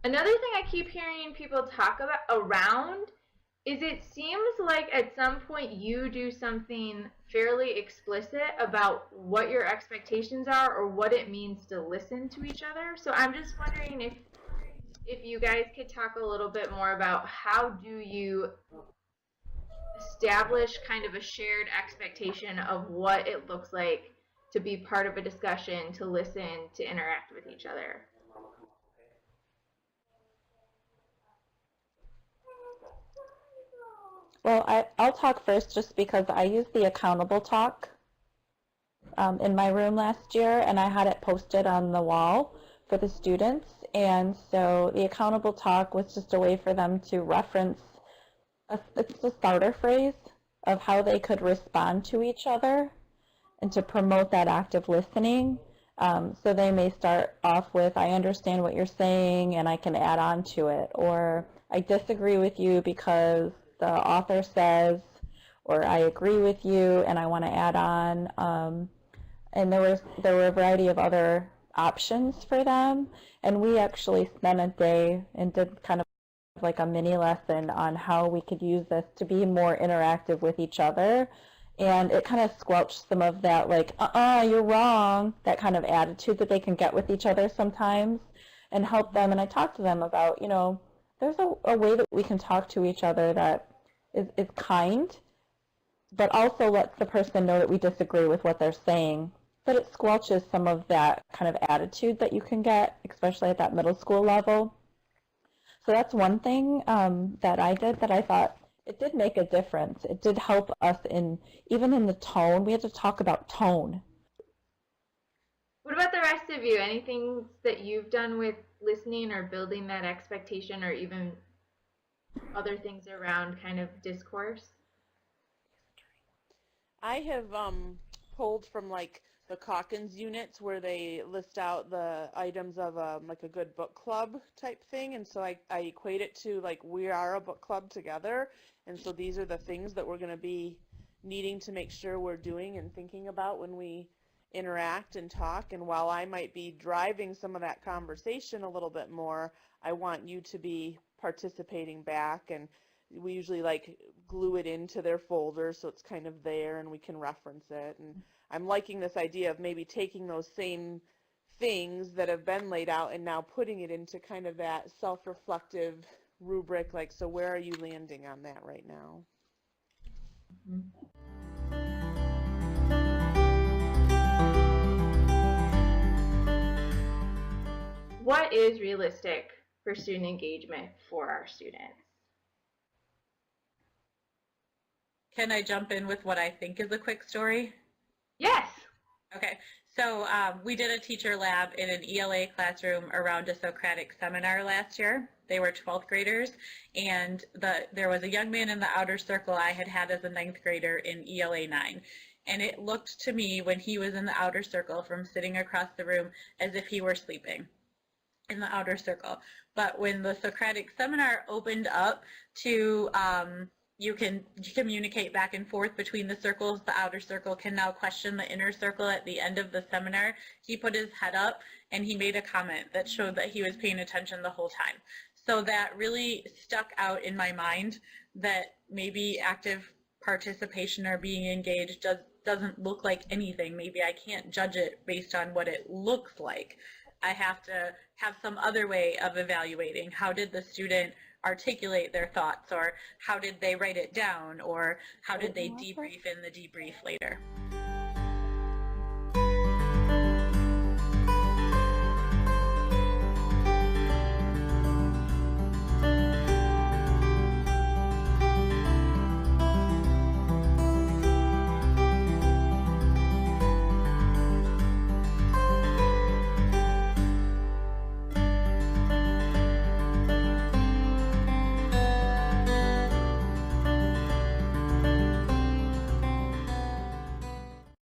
Another thing I keep hearing people talk about around is it seems like at some point you do something fairly explicit about what your expectations are or what it means to listen to each other. So I'm just wondering if you guys could talk a little bit more about how do you establish kind of a shared expectation of what it looks like to be part of a discussion, to listen, to interact with each other. Well, I'll talk first just because I used the accountable talk in my room last year, and I had it posted on the wall for the students. And so the accountable talk was just a way for them to reference it's the starter phrase of how they could respond to each other and to promote that active listening. So they may start off with, I understand what you're saying and I can add on to it, or I disagree with you because the author says, or I agree with you and I want to add on. And there were a variety of other options for them, and we actually spent a day and did kind of like a mini lesson on how we could use this to be more interactive with each other. And it kind of squelched some of that, like, you're wrong, that kind of attitude that they can get with each other sometimes, and help them. And I talked to them about, there's a way that we can talk to each other that is kind, but also lets the person know that we disagree with what they're saying. But it squelches some of that kind of attitude that you can get, especially at that middle school level. So that's one thing that I did that I thought it did make a difference. It did help us even in the tone. We had to talk about tone. What about the rest of you? Anything that you've done with listening or building that expectation or even other things around kind of discourse? I have pulled from like the Calkins units where they list out the items of like a good book club type thing, and so I equate it to like we are a book club together, and so these are the things that we're going to be needing to make sure we're doing and thinking about when we interact and talk. And while I might be driving some of that conversation a little bit more, I want you to be participating back, and we usually like glue it into their folder so it's kind of there and we can reference it. And I'm liking this idea of maybe taking those same things that have been laid out and now putting it into kind of that self-reflective rubric, like, so where are you landing on that right now? What is realistic for student engagement for our students? Can I jump in with what I think is a quick story? Yes. Okay, so we did a teacher lab in an ELA classroom around a Socratic seminar last year. They were 12th graders, and there was a young man in the outer circle I had as a 9th grader in ELA 9. And it looked to me when he was in the outer circle from sitting across the room as if he were sleeping in the outer circle. But when the Socratic seminar opened up to you can communicate back and forth between the circles. The outer circle can now question the inner circle at the end of the seminar. He put his head up and he made a comment that showed that he was paying attention the whole time. So that really stuck out in my mind that maybe active participation or being engaged doesn't look like anything. Maybe I can't judge it based on what it looks like. I have to have some other way of evaluating. How did the student articulate their thoughts, or how did they write it down, or how did they debrief in the debrief later?